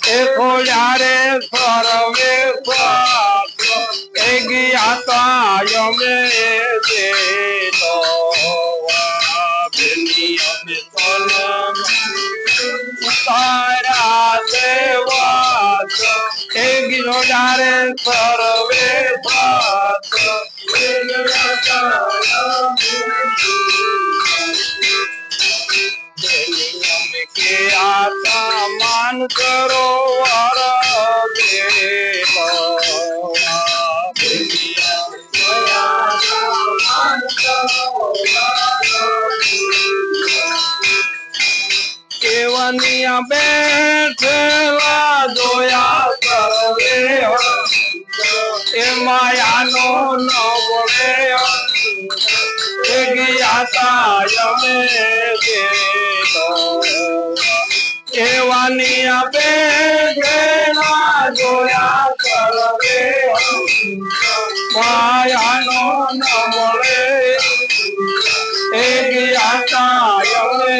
એ ખોલ્યા રે સર્વે એ ગયા અમે દેતો અમે તારા દેવા એ ગિરોડા રે સર્વે કે આતા માન કરો કેવનિયા બેઠેલા જોયા સર્વે એ માયાનો ન બોલે એ ગયા અમે કેવનિયા બેઠેલા જોયા સર્વે માયાનો ન બોલે એ ગયા અમે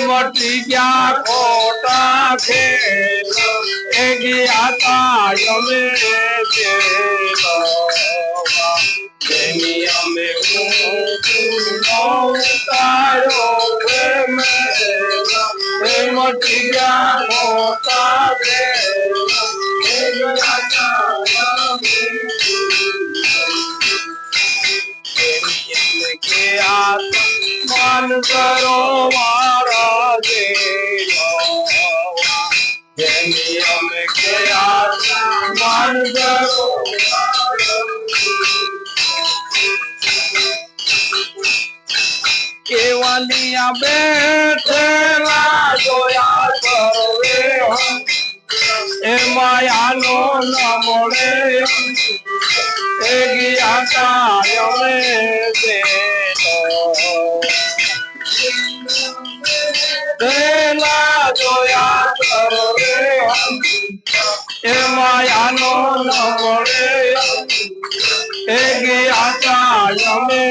મટી ગયા ખોટા ખેલ એ ગયા અમે અમે મટી ગયા ખોટા ખેલ કે આત્માન કરો મારા જેની અમે કે આત્માન કરો કેવલિયા બેઠેલા જોયા સર્વે એ માયાનો ન મળે એ ગયા અમે દેલા જોયા સર્વે એ માયાનો ન મળે એ ગયા અમે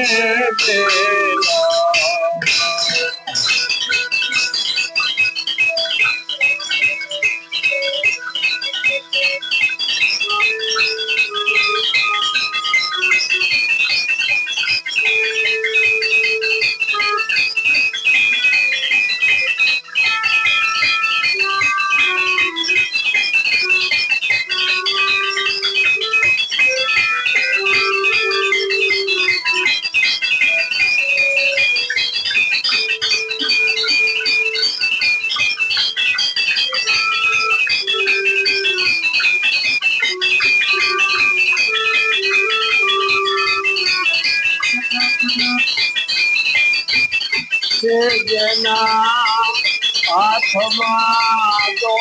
જેના હાથમાં તો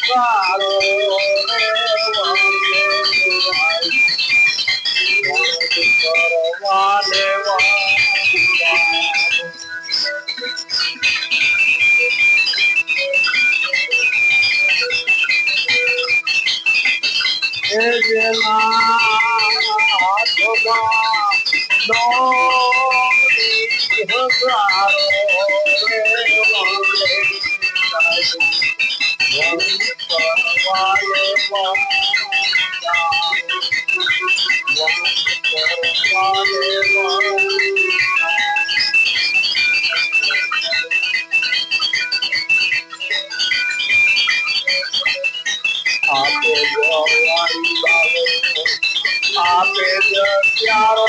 સારો આપે પ્યારો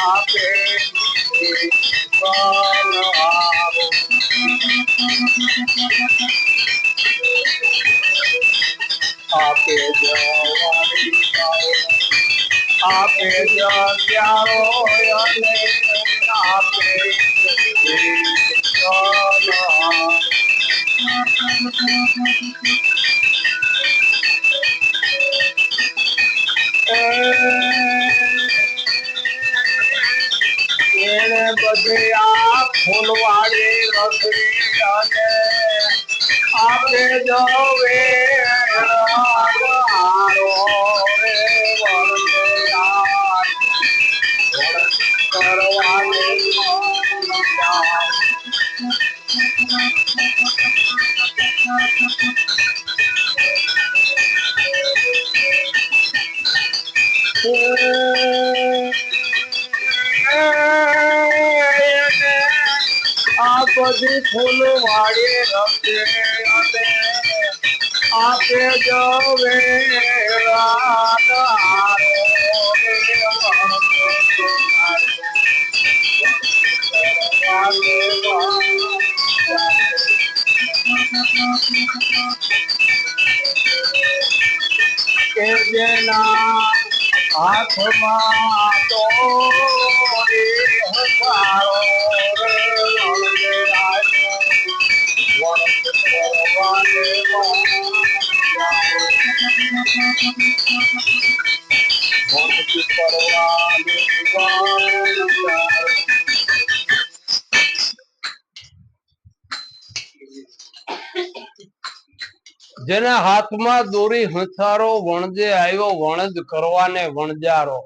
આપે આપે આપે પ્યારો આપે એને બધે આ ફૂલવાડી રસરી આપે જો વેળારો રે આ બધી ફૂલ વાળી રખે અને આપે જો કે જેના હાથમાં તો જેના હાથમાં દોરી હથારો વણજે આવ્યો વણજ કરવાને વણજારો.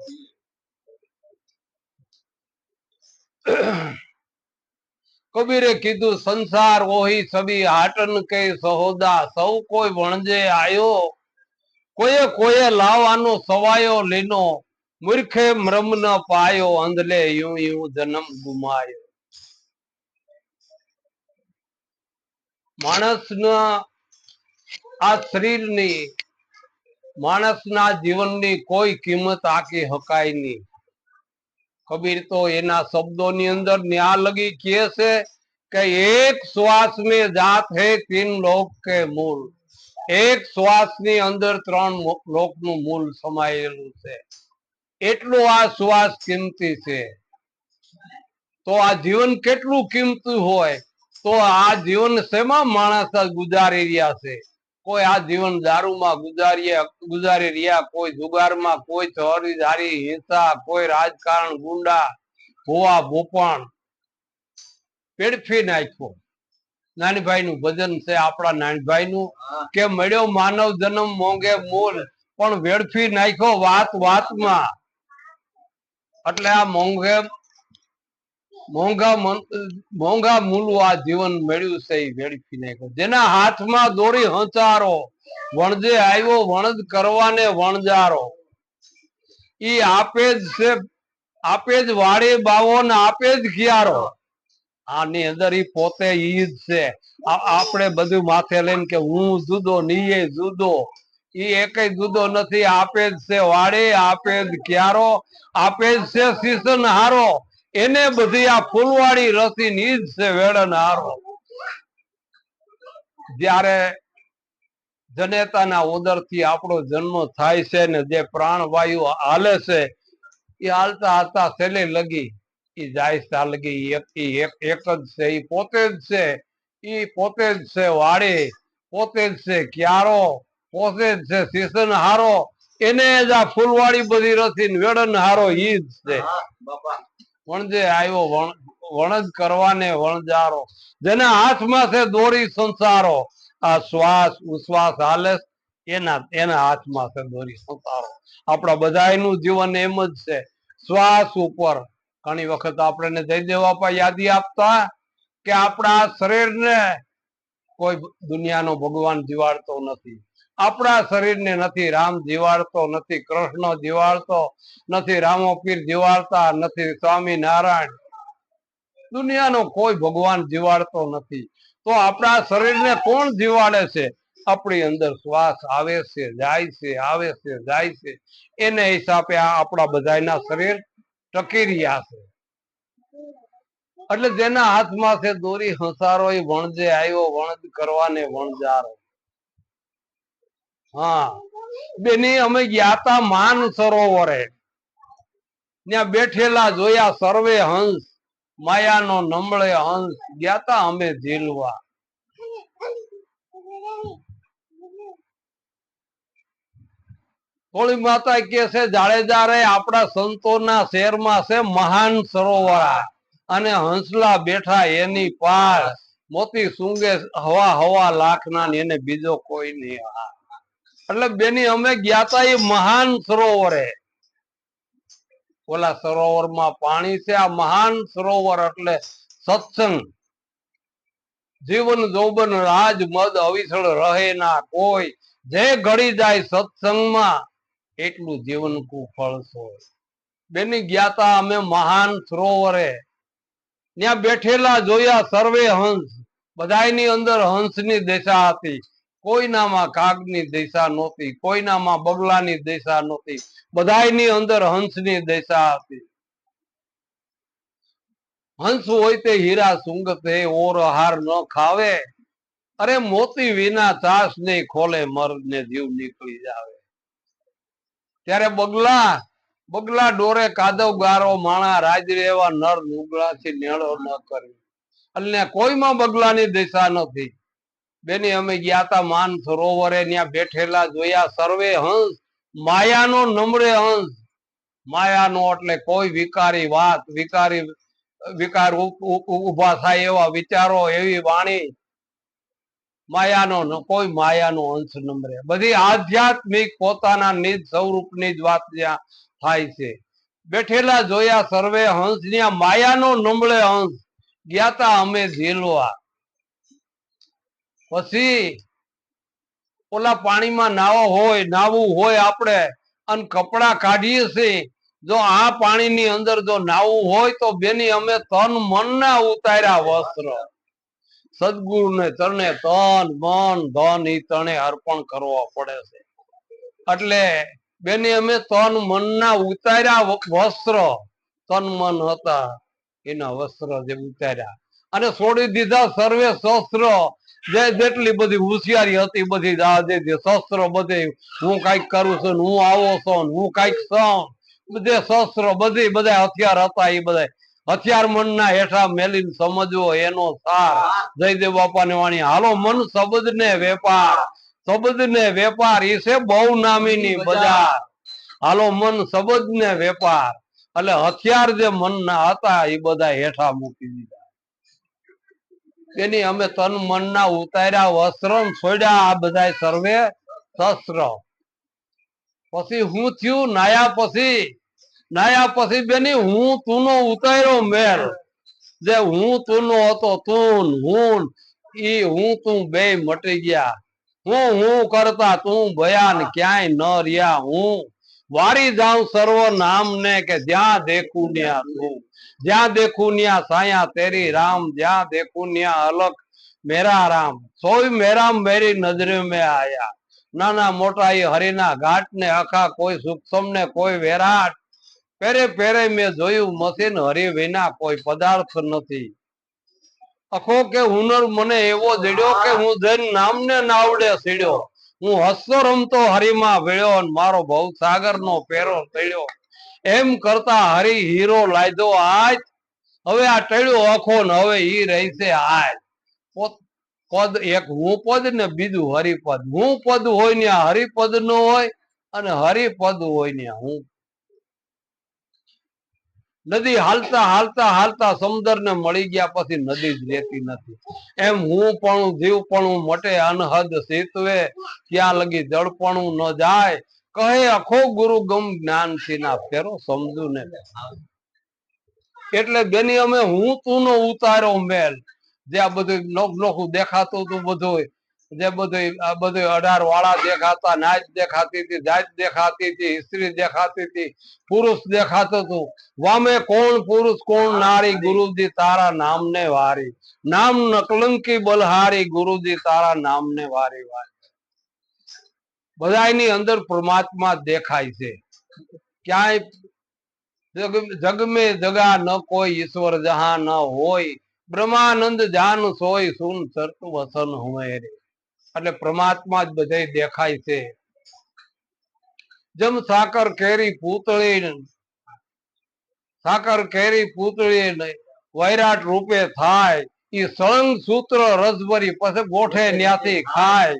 કબીરે કીધું સંસાર ઓહી સબી હાટન કે સહોદા, સૌ કોઈ વણજે આયો કોઈએ કોઈએ લાવવાનો સવાયો લીનો, મૂર્ખે મરમ ન પાયો અંધલે યું યું જન્મ ગુમાયો. માણસના આ શરીરની માણસના જીવનની કોઈ કિંમત આકી હકાય નહીં. કબીર તો એના શબ્દોની અંદર ન્યા લગી કહે છે કે એક શ્વાસ में जात है तीन लोक के मूल. એક શ્વાસની અંદર 3 લોકનું મૂળ સમાયેલું છે. એટલો આ શ્વાસ કિંમતી છે. તો આ જીવન કેટલું કિંમતી હોય, તો આ જીવન શેમાં માણસ ગુજારી રહ્યા છે. કોઈ આ જીવન દારૂમાં ગુજારી રહ્યા, કોઈ જુગારમાં, કોઈ ચોરી ધારી હિંસા, કોઈ રાજકારણ ગુંડા ભુવા ભૂપણ પેડફી નાખ્યો. નાનભાઈ નું ભજન છે આપણા નાનભાઈ નું કે મળ્યો માનવ જન્મ મોંઘે મૂલ પણ વેડફી નાખ્યો વાત વાતમાં. એટલે આ મોંઘા મૂલું આ જીવન મળ્યું છે એ વેડફી નાખ્યો. જેના હાથમાં દોરી હંચારો વણજે આવ્યો વણજ કરવાને વણજારો. ઈ આપે જ છે, આપે જ વાડી બાવો ને આપે જ કિયારો. આની અંદર ઈ પોતે ઈ જ છે. આપણે બધું માથે લઈને કે હું જુદો નીએ જુદો, ઈ એકેય જુદો નથી. આપે જ છે વાડી, આપે જ ક્યારો, આપે જ છે સીસન હારો. એને બધી આ ફૂલવાડી રસી ની જ છે વેળન હારો. જ્યારે જનેતાના ઉદર થી આપણો જન્મ થાય છે ને જે પ્રાણવાયુ હાલે છે એ હાલતા હાલતા છેલ્લે લગી ઈ જાય ચાલગી એક જ છે. ઈ પોતે જ છે, ઈ પોતે જ છે વાડી, પોતે જ છે ક્યારો, પોતે જ છે સીસન હારો. એને જ આ ફૂલવાડી બધી રસી વેળન હારો ઈ જ છે. વણજે આવ્યો વણજ કરવાને વણજારો. જેના હાથમાં છે દોરી સંસારો. આ શ્વાસ ઉશ્વાસ હાલે એના હાથમાં છે દોરી સંસારો. આપણા બધાનું જીવન એમ જ છે શ્વાસ ઉપર. ઘણી વખત આપણે જયદેવ બાપા યાદી આપતા કે આપણા શરીરને કોઈ દુનિયાનો ભગવાન જીવાડતો નથી. આપણા શરીરને નથી રામ જીવાડતો, નથી કૃષ્ણ જીવાડતો, નથી રામોપીર જીવાડતા, નથી સ્વામી નારાયણ. દુનિયાનો કોઈ ભગવાન જીવાડતો નથી. તો આપણા શરીરને કોણ જીવાડે છે? આપણી અંદર શ્વાસ આવે છે જાય છે, આવે છે જાય છે. એને હિસાબે આપણા બધાના શરીર ટકી રહ્યા છે. એટલે જેના હાથમાં છે દોરી હંસારો એ વણજે આવ્યો વણજ કરવાને વણજારો. હા બેની અમે ગયા તા માન સરોવરે. ત્યાં બેઠેલા જોયા સર્વે હંસ, માયાનો નમળે હંસ ગયા તા અમે ઝીલવા. થોડી માતા કે છે જાડેજા રે આપણા સંતોના શહેરમાં છે મહાન સરોવર અને હંસલા બેઠા એની પાસ. મોતી સૂંગે હવા હવા લાખના ને એને બીજો કોઈ નહીં. એટલે બેની અમે ગયા તા એ મહાન સરોવરે. ઓલા સરોવરમાં પાણી છે, આ મહાન સરોવર એટલે સત્સંગ. જીવન જોબન રાજ મદ અવિસળ રહે ના કોઈ, જે ઘડી જાય સત્સંગમાં એટલું જીવન કુ ફળશો. બેની ગયા તા અમે મહાન સરોવરે. ત્યાં બેઠેલા જોયા સર્વે હંસ. બધાની અંદર હંસની દિશા હતી. કોઈનામાં કાગની દિશા નહોતી, કોઈનામાં બગલાની દિશા નહોતી, બધાની અંદર હંસની દિશા હતી. હંસ હોય તે હીરા સુંગતે ઓર હાર ન ખાવે, અરે મોતી વિના ચાસ નહીં ખોલે મર્દ ને જીવ નીકળી જાવે. ત્યારે બગલા ડોરે કાદવ ગારો માણા રાજ રેવા નર નુગળાથી નેળો ન કરી. એટલે કોઈમાં બગલાની દિશા નથી. બેની અમે ગયા તા માન સરોવરે. ત્યાં બેઠેલા જોયા સર્વે હંસ. માયાનો નમળે હંસ. માયાનો એટલે કોઈ વિકારી વાત, વિકાર ઉભા થાય એવા વિચારો, એવી વાણી. કોઈ માયાનો અંશ નમરે. બધી આધ્યાત્મિક પોતાના નિજ સ્વરૂપની જ વાત જ્યાં થાય છે. બેઠેલા જોયા સર્વે હંસ. ત્યાં માયાનો નમળે હંસ. ગયા તા અમે ઝીલવા. પછી ઓલા પાણીમાં નાવું હોય આપણે, અને કપડા કાઢીએ છીએ. જો આ પાણીની અંદર જો નાવું હોય તો બેની અમે તન મન ના ઉતાર્યા વસ્ત્ર. સદગુરુ ને ચરણે તન મન ધન ઈ તણે અર્પણ કરવો પડે છે. એટલે બેની અમે તન મન ના ઉતાર્યા વસ્ત્ર. તન મન હતા એના વસ્ત્ર જે ઉતાર્યા, અને છોડી દીધા સર્વે શસ્ત્ર. જેટલી બધી હોશિયારી હતી બધી શસ્ત્ર બધે. હું કઈક કરું છું, હું આવો છું, હું કઈક છું, બધે શસ્ત્ર બધા હથિયાર હતા. એ બધા હથિયાર મન ના હેઠા મેલીને સમજવો એનો સાર. જયદેવ બાપા ની વાણી, હાલો મન શબ્દ ને વેપાર. શબ્દ ને વેપાર એ છે બહુ નામીની બજાર. હાલો મન શબ્દ ને વેપાર. એટલે હથિયાર જે મન ના હતા એ બધા હેઠા મૂકી દીધા. એની અમે તન મન ના ઉતાર્યા વસ્ત્ર, છોડ્યા આ બધા સર્વે શસ્ત્ર. પછી હું થયું નાયા પછી બેની હું તુંનો ઉતાર્યો મેલ. જે હું તુંનો હતો, તું બે મટી ગયા. હું કરતા તું ભયાન ક્યાંય ન રહ્યા. હું વારી જાઉં સર્વ નામ ને, કે જ્યાં દેખું ન્યા તું. જ્યાં દેખું ન્યા સાયા તેરી રામ. જ્યાં દેખું ન્યા અલખ મેરા રામ. સોય મેરા મેરી નજરે में आया. નાના મોટા એ હરિના ઘાટ ને આખા, કોઈ સૂક્ષ્મ ને કોઈ વેરાટ. પેરે મેં જોયું મશીન, હરી વિના કોઈ પદાર્થ નથી. અખો કે હુનર મને એવો જડ્યો, કે હું જૈન નામને નાવડે સીડ્યો. હું હસતો રમતો હરિમાં ભેળ્યો, મારો ભવ સાગર નો પેરો તળ્યો. એમ કરતા હરી હીરો લાયદો આજ. હવે આ ટળ્યો અખો ને હવે ઈ રહેશે આજ. પદ એક હું પદ ને બીજું હરિપદ. હું પદ હોય ને હરિપદ નો હોય, અને હરિપદ હોય ને હું. નદી હાલતા સમુદ્ર ને મળી ગયા પછી નદી જ રહેતી નથી. એમ હું પણ જીવ પણ મટે અનહદ સીતવે. ત્યાં લગી જળપણું ન જાય. કહે અખો ગુરુ ગમ જ્ઞાન થી ના ફેરો સમજુ ને. એટલે બેની અમે હું તું નો ઉતાર્યો મેલ. જે આ બધું નોખું દેખાતું હતું, બધું જે બધું 18 વાળા દેખાતા, નાચ દેખાતી હતી, જાત દેખાતી હતી, સ્ત્રી દેખાતી હતી, પુરુષ દેખાતું હતું. વામે કોણ પુરુષ કોણ નારી, ગુરુજી તારા નામ ને વારી. નામ નકલંકી બલહારી, ગુરુજી તારા નામ ને વારી વારી. બધાની અંદર પરમાત્મા દેખાય છે. ક્યાંય જગ में जगा न कोई ईश्वर जहां न होय. બ્રહ્માનંદ જાન સોય સુન સર્ત વસન હુએ રે. એટલે પરમાત્મા જ બધે દેખાય છે. જેમ સાકર કેરી પૂતળી વૈરાટ રૂપે થાય. ઈ સળંગ સૂત્ર રસભરી પછી ગોઠે ન્યાથી ખાય.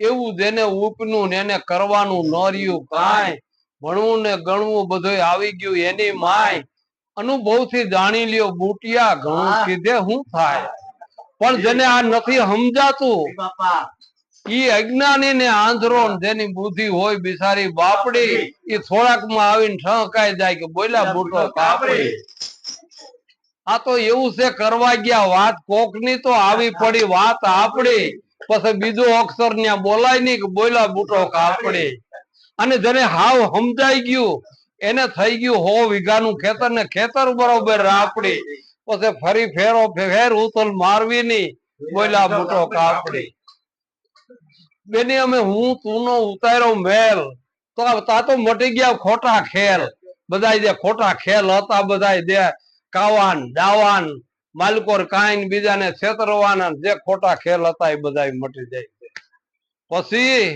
એવું જેને ઉપનું ને એને કરવાનું ન રહ્યું કાંઈ. ભણવું ને ગણવું બધું આવી ગયું એની માય. અનુભવ થી જાણી લ્યો બુટિયા, ઘણું કીધે હું થાય. પણ જેને આ નથી સમજાતું ઈ અજ્ઞાની ને આંધળો જેની બુદ્ધિ હોય બિચારી બાપડી ઈ થોડાક માં આવીને ઠકાઈ જાય કે બોલ્યા બુટો કાપડી. આ તો એવું છે કરવા ગયા વાત કોક ની તો આવી પડી વાત આપડી પછી બીજો અક્ષર ત્યાં બોલાય નઈ કે બોલ્યા બુટો કાપડી. અને જેને હાવ સમજાઈ ગયું એને થઈ ગયું 100 વીઘાનું ખેતર ને ખેતર બરોબર રાપડી પછી ફરી ફેર ઉથલ મારવી નઈ બોલ્યા બુટો કાપડી. બેની અમે હું તું નો ઉતાર્યો મેલ તો તા તો મટી ગયા ખોટા ખેલ. બધા જે ખોટા ખેલ હતા બધા જે કાવાન દાવાન માલકોર કાઈન બીજાને છેતરવાના જે ખોટા ખેલ હતા એ બધા મટી જાય છે. પછી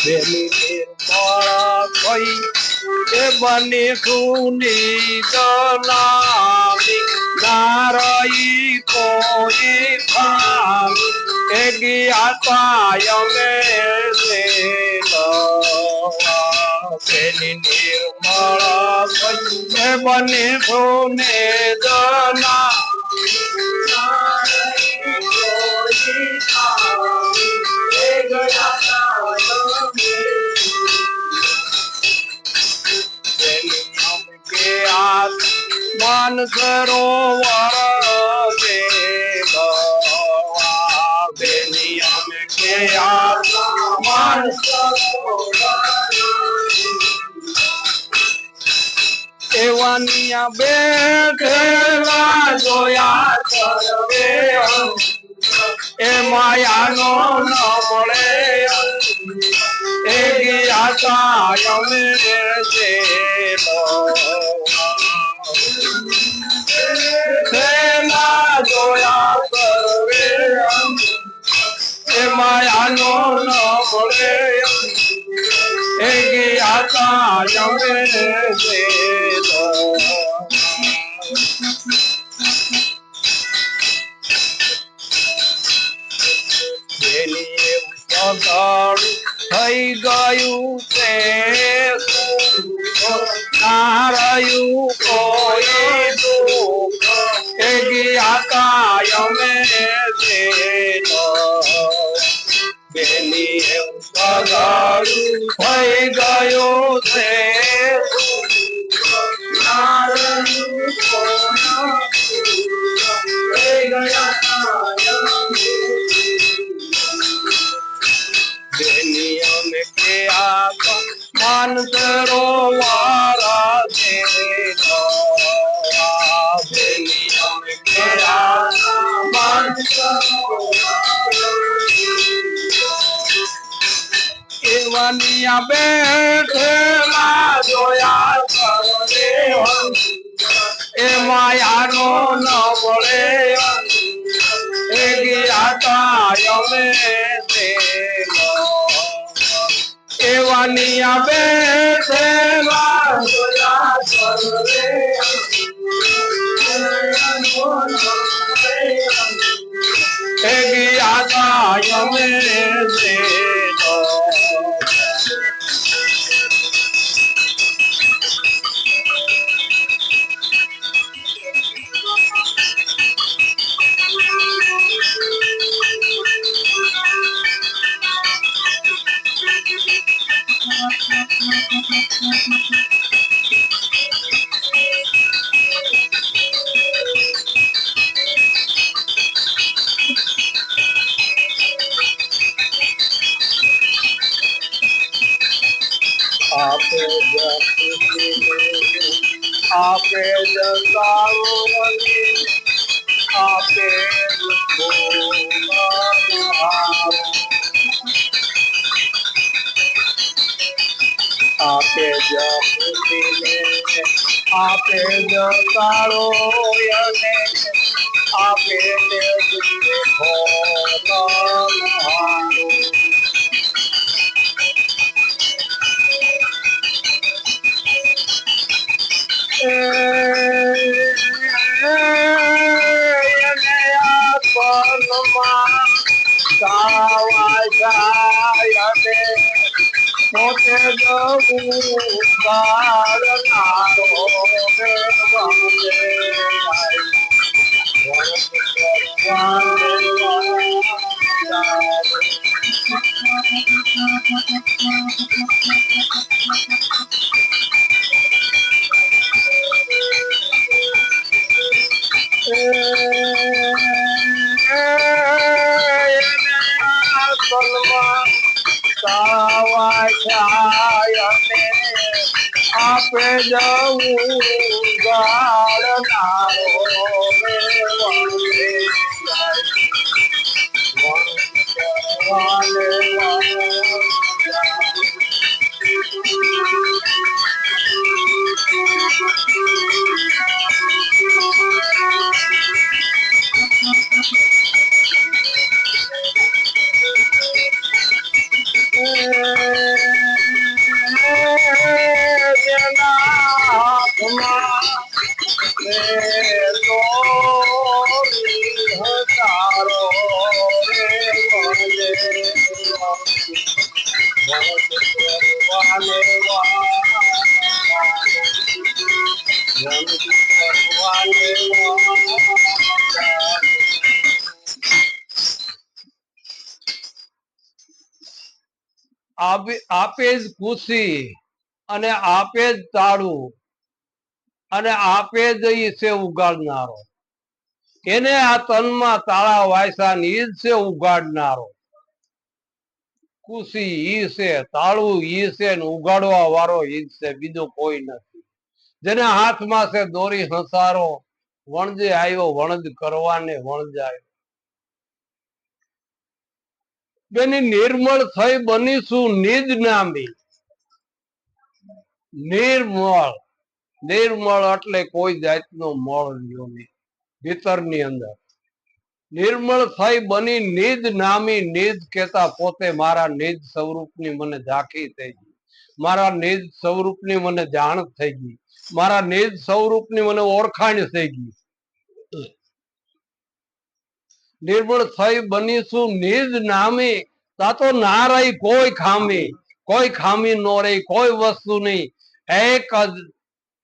બેની નિર્મળ થઈ એ બની સુની દલાલી નારઈ કોઈ ખાલી એ ગયા અમે બેની નિર્મળ થઈ એ બની સુને દલા માન સરોવર બેની અમે કે માન એવાનિયા બેઠેલા જોયા સર્વે એ માયાનો ન મળે એ ગયા અમે જોયા સર્વે એ માયાનો ન મળે એ ગયા અમે થઈ ગયું છે નારાયું કોઈ દુઃખ એ ગયા અમે બેની એવું સગાડું થઈ ગયું છે નારાયું કોઈ બેની અમે કે માન સરોવર બેની અમે કે માન એવાનિયા બેઠેલા જોયા સર્વે એ માયાનો ન મળે એ ગયા અમે એવાનિયા બેઠેલા જોયા સર્વે એ ગયા અમે આપે આપે જતાઓ આપે આપે જપીને આપે જતાળો અને આપે પોતે જવું ગાળનારો આપે જવું આપે જ ખુશી અને આપે જ તાળું અને આપે જ ઈ છે ઉગાડનારો. એને આ તનમાં તાળા વાયસા ઈ જ છે ઉગાડનારો. ખુશી ઈ છે, તાળું ઈ છે, ને ઉગાડવા વાળો ઈ છે, બીજો કોઈ નથી. જેના હાથમાં છે દોરી હંસારો, વણજે આવ્યો વણજ કરવાને વણજાયો. બેની નિર્મળ થઈ બનીશું નિજ નામી. નિર્મળ, નિર્મળ એટલે કોઈ જાતનો મળ રહ્યો નહીં ભીતરની અંદર. નિર્મળ થઈ બની નિજ નામી, નિજ કેતા પોતે મારા નિજ સ્વરૂપની મને ઝાંખી થઈ ગઈ, મારા નિજ સ્વરૂપની મને જાણ થઈ ગઈ, મારા નિજ સ્વરૂપની મને ઓળખાણ થઈ ગઈ. નિર્મળ થઈ બનીશું નિજ નામી, તા તો ના રહી કોઈ ખામી, કોઈ ખામી નો રહી, કોઈ વસ્તુ નહીં.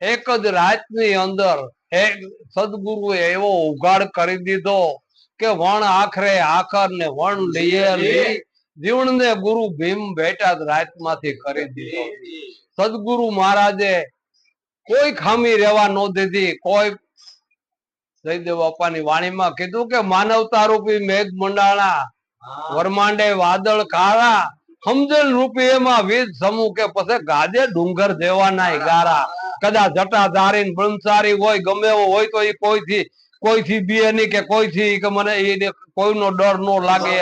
એક જ રાતની અંદર એક સદગુરુએ એવો ઉઘાડ કરી દીધો કે વણ આખરે આખર ને વણ લઈએ જીવન ને ગુરુ ભીમ બેટા રાતમાંથી કરી દીધો. સદગુરુ મહારાજે કોઈ ખામી રહેવા ન દીધી. કોઈ જયદેવ બાપાની વાણીમાં કીધું કે માનવતા રૂપી મેઘ મંડાણા, વરમાંડે વાદળ કાળા, સમજણ રૂપી એમાં વીજ સમૂહ કે પછી ગાજે ડુંગર જેવાના ગારા. કદાચ જટાધારી બ્રહ્મચારી હોય, ગમે એવો હોય તો એ કોઈથી બીએ નહીં, કે કોઈથી કે મને કોઈનો ડર ન લાગે.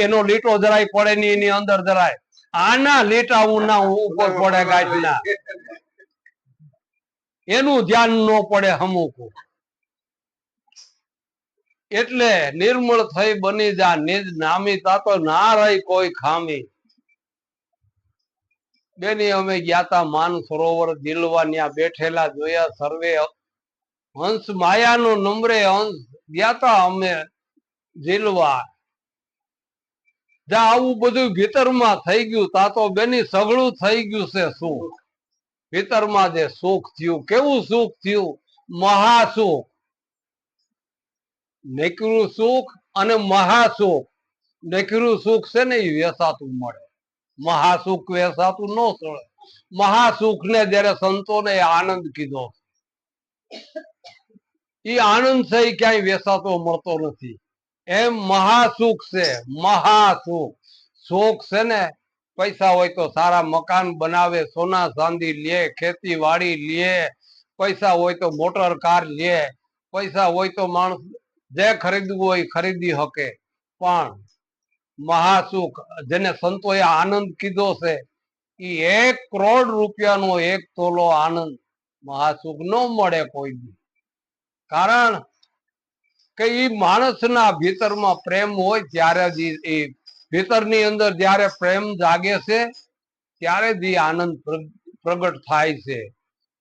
એનો લીટો જરાય પડે નહીં એની અંદર જરાય. આના લીટા ના ઉપર પડે ગાજના, એનું ધ્યાન ન પડે હમુકું. એટલે નિર્મળ થઈ બની જા નિજ નામી, તા તો ના રહી કોઈ ખામી. બેની અમે ગયા તા માન સરોવર દિલવા, ત્યાં બેઠેલા જોયા સર્વે હંસ, માયાનો નંબરે હંસ. ગયા તા અમે દિલવા, જ્યાં આવું બધું ભીતરમાં થઈ ગયું, તા તો બેની સગળું થઈ ગયું છે સુખ. ભીતરમાં જે સુખ થયું, કેવું સુખ થયું, મહાસુખ. નીકળું સુખ અને મહાસુખ. નીકળું સુખ છે ને એ વેસાતું મળે, મહાસુખ વેસાતું ન મળે. મહાસુખ ને જયારે સંતોને આનંદ કીધો, એ આનંદ છે એ ક્યાંય વેસાતો મળતો નથી. એમ મહાસુખ છે, મહાસુખ. સુખ છે ને પૈસા હોય તો સારા મકાન બનાવે, સોના ચાંદી લે, ખેતી વાડી લે, પૈસા હોય તો મોટર કાર લે, પૈસા હોય તો માણસ જે ખરીદવું હોય ખરીદી શકે. પણ મહાસુખ જેને સંતોએ આનંદ કીધો છે, એ 1 કરોડ રૂપિયાનો 1 તોલો આનંદ મહાસુખ ન મળે કોઈ દી. કારણ કે એ માણસના ભીતરમાં પ્રેમ હોય ત્યારે જ એ ભીતરની અંદર જયારે પ્રેમ જાગે છે ત્યારે જ એ આનંદ પ્રગટ થાય છે.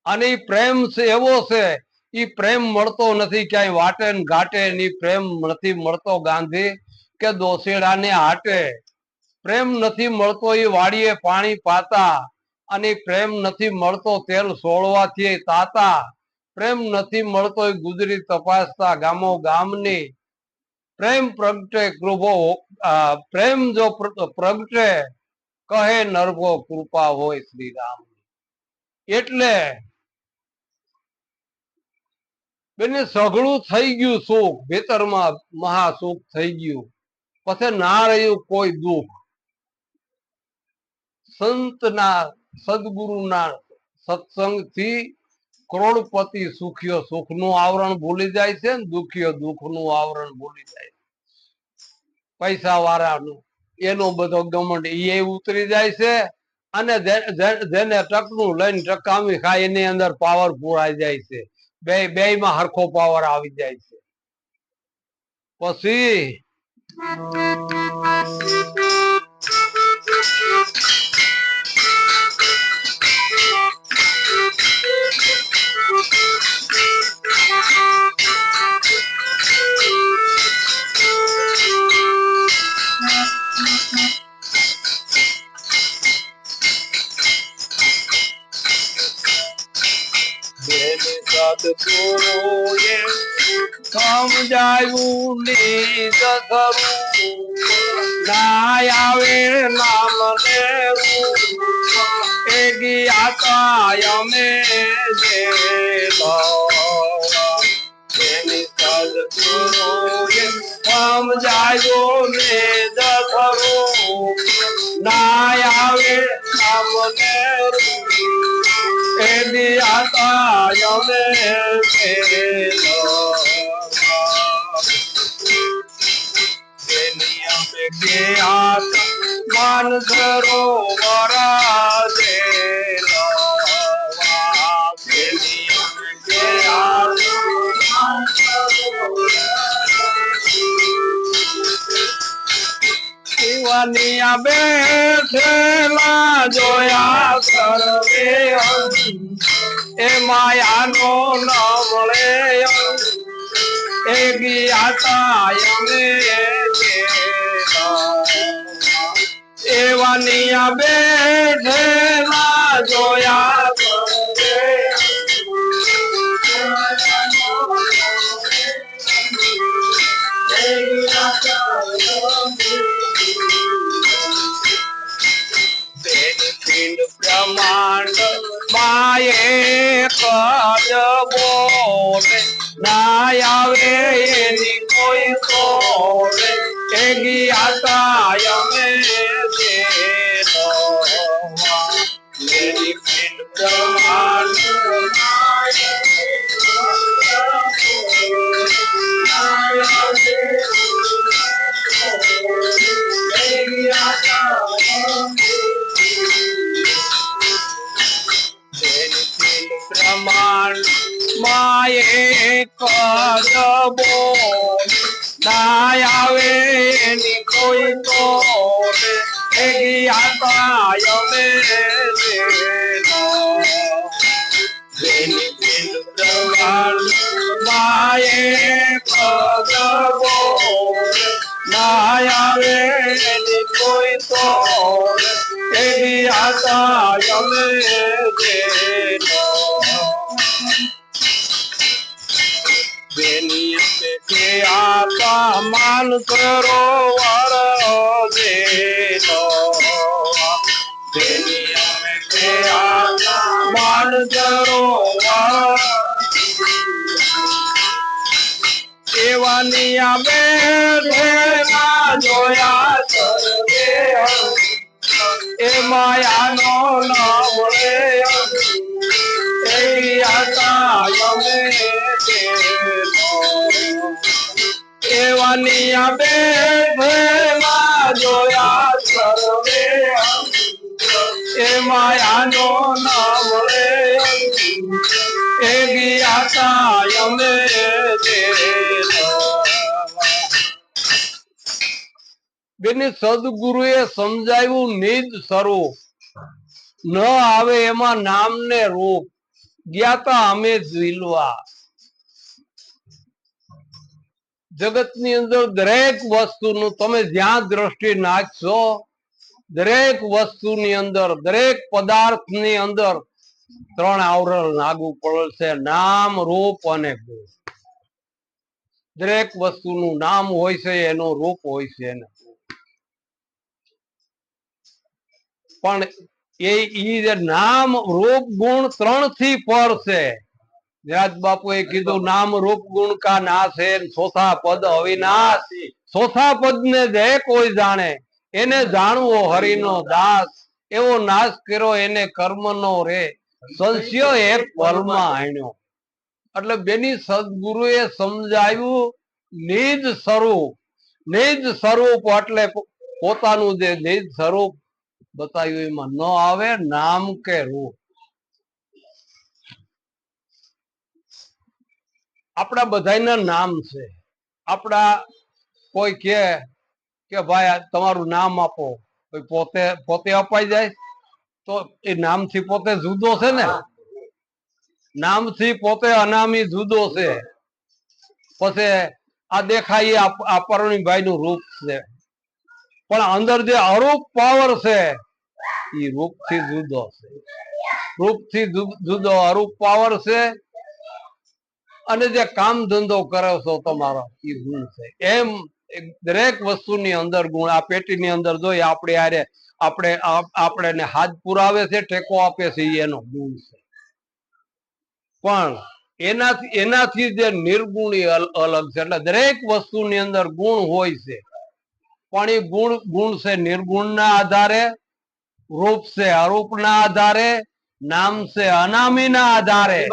અને એ પ્રેમ છે એવો છે ઈ પ્રેમ મળતો નથી ક્યાંય વાટે ને ઘાટે, ની પ્રેમ નથી મળતો ગાંધી કે દોશેડાને હાટે. પ્રેમ નથી મળતો એ વાડીએ પાણી પાતા, અને પ્રેમ નથી મળતો તેલ સોળવાથી તાતા. પ્રેમ નથી મળતો એ ગુજરી તપાસતા ગામો ગામની. પ્રેમ પ્રગટે કૃપો, પ્રેમ જો પ્રગટે કહે નરભો કૃપા હોય શ્રી રામ. એટલે બેને સઘળું થઈ ગયું સુખ, ભીતરમાં મહાસુખ થઈ ગયું, પછી ના રહ્યું કોઈ દુઃખ. સંતના સદગુરુના સત્સંગથી કરોડપતિ સુખ્યો સુખનું આવરણ ભૂલી જાય છે ને દુખ્યો દુઃખનું આવરણ ભૂલી જાય. પૈસા વાળાનું એનો બધો ગમંડ એ ઉતરી જાય છે, અને જેને ટકનું લઈને ટકામી ખાય એની અંદર પાવર પૂરાઈ જાય છે. બે માં હરખો પાવર આવી જાય છે. પછી સદગુરુએ સમજાયું નિજ સ્વરૂપ, ના આવે નામ લેવું એ ગયા અમે સદગુરુએ સમજાયું નિજ સ્વરૂપ, ના આવે નામ લેવું એ દિયા અમે ગયા માન સરોવર શિવનિયા બેઠેલા જોયા સર્વે, એ માયાનો ન મળે એ ગયા અમે એવાનિયા બેઠેલા જોયા બ્રહ્માંડ માયે કજ બોલે, ના આવે એની કોઈ સોલે એ ગયા અમે બ્રહ્માંડ બ્રહ્માંડ માયે કદ બોલ, ના આવે એની કોઈ તોલે એ ગયા અમે બ્રહ્માંડ માયે કદ બોલ, ના આવે એની કોઈ તોલે એ ગયા અમે આતા માન સરોવર માન સરોવર એવાનિયા બેઠેલા જોયા સર્વે, એ માયાનો ન મળે એ ગયા અમે એવાનિયા બેઠેલા જોયા સર્વે, એ માયાનો ન મળે એ ગયા અમે બેની સદગુરુએ સમજાવ્યું નિજ સ્વરૂપ, ન આવે એમાં નામ ને રૂપ, ગયા તા અમે ઝીલવા. જગતની અંદર દરેક વસ્તુનું તમે જ્યાં દ્રષ્ટિ નાખશો, દરેક વસ્તુની અંદર, દરેક પદાર્થની અંદર 3 આવરણ લાગુ પડશે: નામ, રૂપ અને ગુણ. દરેક વસ્તુનું નામ હોય છે, એનું રૂપ હોય છે, પણ એ નામ, રૂપ, ગુણ 3 થી પર છે. વ્યાસ બાપુએ કીધું નામ રૂપ ગુણ કા નાશ હે, ચોથા પદ અવિનાશ. ચોથા પદ ને જે કોઈ જાણે એને જાણવો હરિનો દાસ. એવો નાશ કર્યો એને કર્મનો રે, સંશય એક પલમાં આણ્યો. એટલે બેની સદગુરુએ સમજાવ્યું નિજ સ્વરૂપ. નિજ સ્વરૂપ એટલે પોતાનું જે નિજ સ્વરૂપ બતાવ્યું એમાં ન આવે નામ કે રૂપ. આપણા બધાના નામ છે. આપણા કોઈ કે ભાઈ તમારું નામ આપો, પોતે પોતે અપાઈ જાય તો એ નામથી પોતે જુદો છે ને. નામથી પોતે અનામી જુદો છે. પછી આ દેખાય આ પરણીભાઈ નું રૂપ છે, પણ અંદર જે અરૂપ પાવર છે એ રૂપ થી જુદો છે. રૂપ થી જુદો અરૂપ પાવર છે. અને જે કામ ધંધો કરો છો તમારો એ ગુણ છે. એમ દરેક વસ્તુની અંદર ગુણ. આ પેટીની અંદર જોઈએ આપણે હાથ પુરાવે છે, ટેકો આપે છે, એનો ગુણ છે. પણ એનાથી જે નિર્ગુણ અલગ છે. એટલે દરેક વસ્તુની અંદર ગુણ હોય છે, પણ એ ગુણ છે નિર્ગુણ ના આધારે, રૂપ છે અરૂપ ના આધારે, નામ છે અનામી ના આધારે.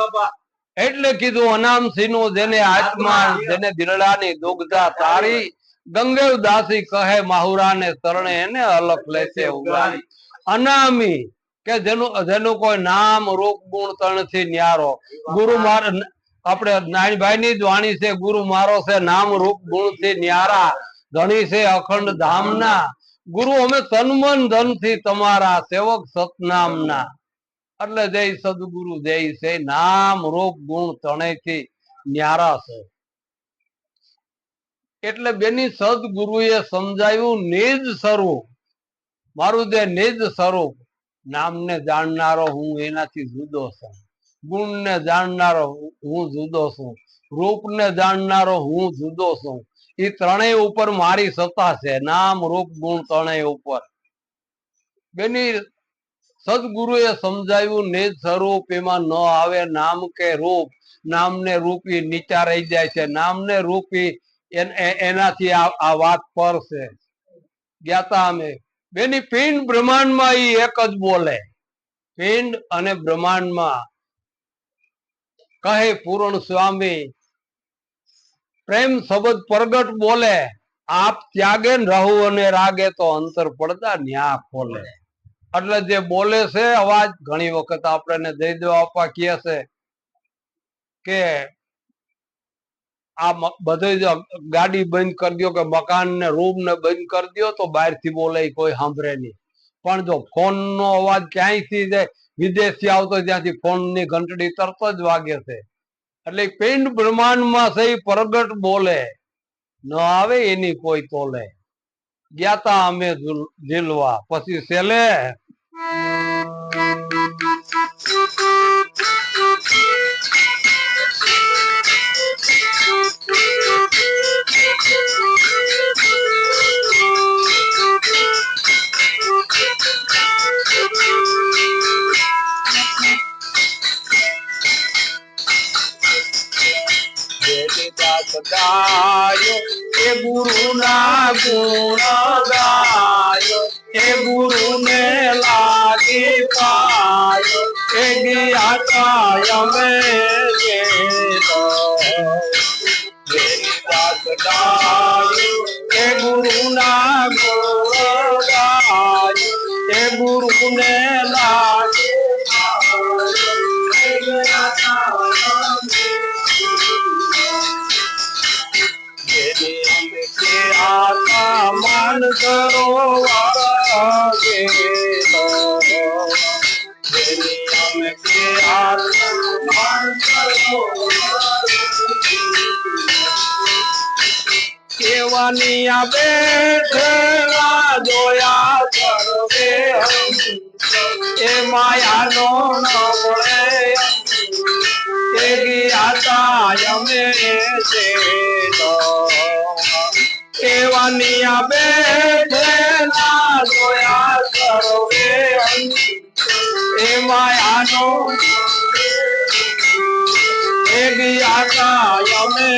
એટલે કીધું અનામસી નું જેને આત્મા, જેને દિલડાની દુગ્ધા તારી, ગંગેવ દાસી કહે માહુરા ને તરણે એને અલખ લેશે ઉગાડી. અનામી કે જેનું કોઈ નામ, રૂપ, ગુણ 3 થી ન્યારો. ગુરુ માર આપણે નાનભાઈ ની જ વાણી છે, ગુરુ મારો છે નામ, રૂપ, ગુણ થી ન્યારા, ધણી છે અખંડ ધામના. ગુરુ અમે તન મન ધન થી તમારા, સેવક સતનામના. એટલે જય સદગુરુ જય છે, નામ, રૂપ, ગુણ 3 થી ન્યારા છે. એટલે બેની સદગુરુએ સમજાવ્યું નિજ સ્વરૂપ. મારું જે નિજ સ્વરૂપ, નામને જાણનારો હું એનાથી જુદો છું, ગુણને જાણનારો હું જુદો છું, રૂપને જાણનારો હું જુદો છું. એ 3 ઉપર મારી સત્તા છે, નામ, રૂપ, ગુણ 3 ઉપર. બેની સદગુરુએ સમજાવ્યું નિજ સ્વરૂપ, એમાં ન આવે નામ કે રૂપ. નામને રૂપી નીચા રહી જાય છે, નામને રૂપી એનાથી આ વાત પર છે. જ્ઞાતા અમે બેની પિંડ બ્રહ્માંડમાં એ એક જ બોલે. પિંડ અને બ્રહ્માંડમાં કહે પૂર્ણ સ્વામી, પ્રેમ શબ્દ પ્રગટ બોલે. આપ ત્યાગે ને રહુ અને રાગે, તો અંતર પડતા ન્યા ખોલે. એટલે જે બોલે છે અવાજ, ઘણી વખત આપણે જયદેવ આપવા કહે છે કે આ બધું ગાડી બંધ કરી દો કે મકાન ને રૂમ ને બંધ કરી દો, તો બહાર થી બોલે કોઈ સાંભળે નહીં. પણ જો ફોન નો અવાજ ક્યાંયથી જાય, વિદેશથી આવતો ત્યાંથી ફોન ની ઘંટડી તરત જ વાગે છે. એટલે પિંડ બ્રહ્માંડમાં છે પ્રગટ બોલે, ન આવે એની કોઈ તોલે. જ્ઞાતા અમે ઝીલવા પછી છેલ્લે ગાયો એ ગુરુ ના ગુણ ગાયો, એ ગુરુ ને લાગી પાયો, એ ગયા અમે એ ગુરુ ના ગુણ ગાયો, એ ગુરુ ને લાગી આતા માન સરોવર ગેલો, અમે કે આતા માન સરોવર વનિયા બેઠેલા જોયા સર્વે એ માયાનો ન મળે એ ગયા અમે એ વનિયા બેઠેલા જોયા સર્વે એ માયાનો એ ગયા અમે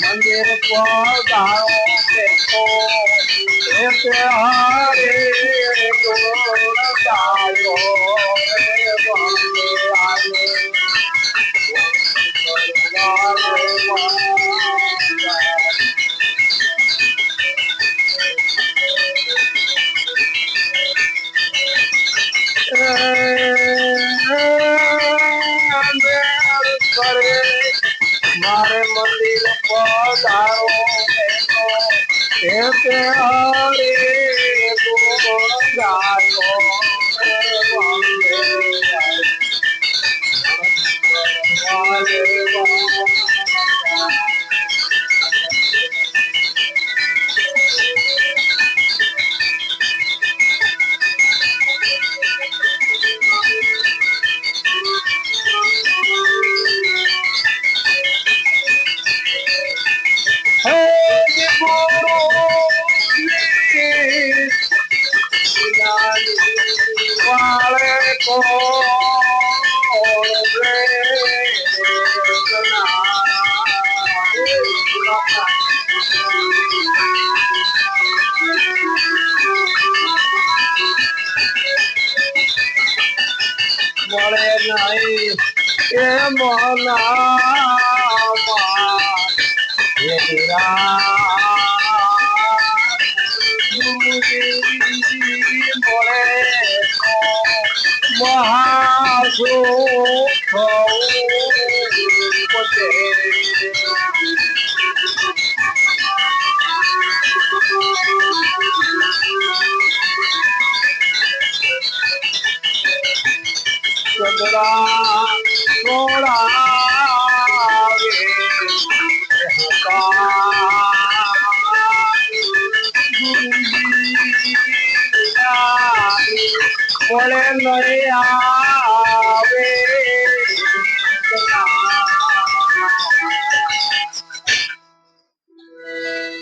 મંદિર પધારો તો હરે ગુણ ગાયો મારે મંદિર પધારો હરે ગુણ ગાયો વાળે મળે નહીં એ મળે નહીં આવે